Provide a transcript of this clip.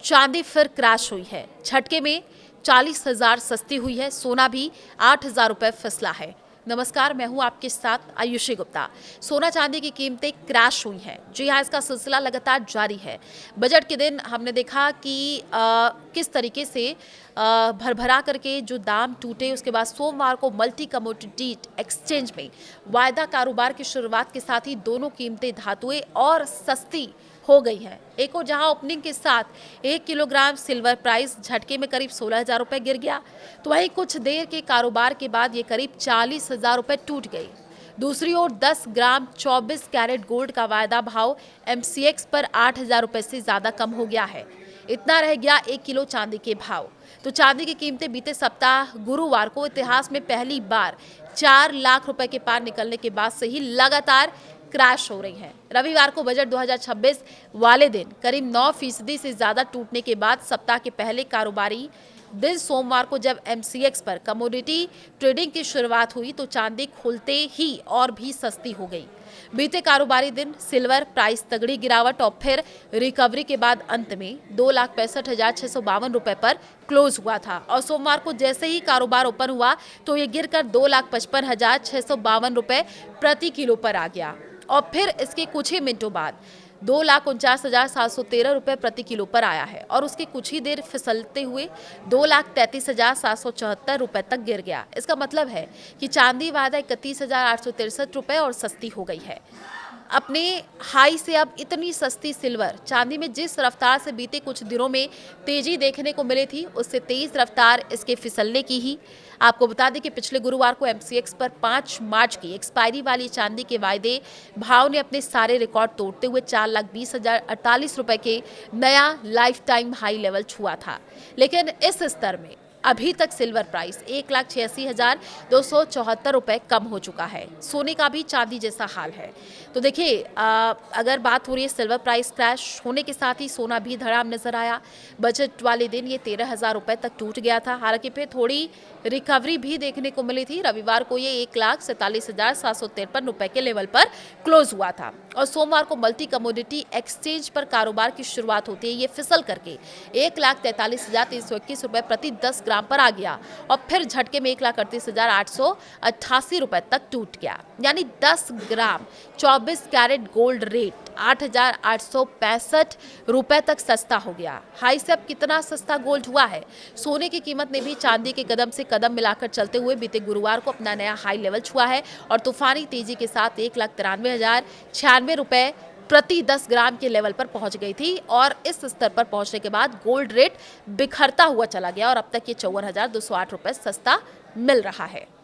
चांदी फिर क्रैश हुई है। झटके में 40,000 सस्ती हुई है। सोना भी 8,000 रुपए फिसला है। नमस्कार, मैं हूं आपके साथ आयुषी गुप्ता। सोना चांदी की कीमतें क्रैश हुई हैं। जी हाँ, इसका सिलसिला लगातार जारी है। बजट के दिन हमने देखा कि किस तरीके से भरभरा करके जो दाम टूटे, उसके बाद सोमवार को मल्टी कमोडिटी एक्सचेंज में वायदा कारोबार की शुरुआत के साथ ही दोनों कीमतें धातुएं और सस्ती हो गई है। एक और जहां ओपनिंग के साथ 1 किलोग्राम सिल्वर प्राइस झटके में करीब 16,000 रुपए गिर गया, तो वहीं कुछ देर के कारोबार के बाद ये करीब 40,000 रुपए टूट गई। दूसरी ओर 10 ग्राम 24 कैरेट गोल्ड का वायदा भाव एमसीएक्स पर 8,000 रुपए से ज्यादा कम हो गया है। इतना रह गया 1 किलो चांदी के भाव। तो चांदी की कीमतें बीते सप्ताह गुरुवार को इतिहास में पहली बार 4 लाख रुपए के पार निकलने के बाद से ही लगातार क्रैश हो रही है। रविवार को बजट 2026 वाले दिन करीब 9% से ज्यादा टूटने के बाद सप्ताह के पहले कारोबारी दिन सोमवार को जब एमसीएक्स पर कमोडिटी ट्रेडिंग की शुरुआत हुई तो चांदी खुलते ही और भी सस्ती हो गई। बीते कारोबारी दिन सिल्वर प्राइस तगड़ी गिरावट और फिर रिकवरी के बाद अंत में 2,65,652 रुपए पर क्लोज हुआ था और सोमवार को जैसे ही कारोबार ओपन हुआ तो ये गिरकर 2,55,652 रुपए प्रति किलो पर आ गया और फिर इसके कुछ ही मिनटों बाद 2,49,713 रुपए प्रति किलो पर आया है और उसके कुछ ही देर फिसलते हुए 2,33,774 रुपए तक गिर गया। इसका मतलब है कि चांदी वायदा 31,863 रुपए और सस्ती हो गई है। अपने हाई से अब इतनी सस्ती सिल्वर चांदी में जिस रफ्तार से बीते कुछ दिनों में तेजी देखने को मिली थी, उससे तेज रफ्तार इसके फिसलने की ही। आपको बता दें कि पिछले गुरुवार को एमसीएक्स पर 5 मार्च की एक्सपायरी वाली चांदी के वायदे भाव ने अपने सारे रिकॉर्ड तोड़ते हुए 4,20,048 रुपए के नया लाइफ टाइम हाई लेवल छुआ था। लेकिन इस स्तर में अभी तक सिल्वर प्राइस 1,86,274 रुपए कम हो चुका है। सोने का भी चांदी जैसा हाल है। तो देखिए, अगर बात हो रही है सिल्वर प्राइस क्रैश होने के साथ ही सोना भी धड़ाम नजर आया। बजट वाले दिन ये 13,000 रुपए तक टूट गया था। हालांकि फिर थोड़ी रिकवरी भी देखने को मिली थी। रविवार को ये 1,47,753 रुपए के लेवल पर क्लोज हुआ था और सोमवार को मल्टी कमोडिटी एक्सचेंज पर कारोबार की शुरुआत होती है ये फिसल करके 1,43,321 रुपए प्रति 10 ग्राम पर आ गया और फिर झटके में 1,38,888 रुपए तक टूट गया। यानी 10 ग्राम 24 कैरेट गोल्ड रेट 8,865 रुपए तक सस्ता हो गया। हाई से अब कितना सस्ता गोल्ड हुआ है। सोने की कीमत ने भी चांदी के कदम से कदम मिलाकर चलते हुए बीते गुरुवार को अपना नया हाई लेवल छुआ है और तूफानी तेजी के साथ 1,93,096 रुपए प्रति 10 ग्राम के लेवल पर पहुंच गई थी और इस स्तर पर पहुंचने के बाद गोल्ड रेट बिखरता हुआ चला गया और अब तक ये 54,208 रुपए सस्ता मिल रहा है।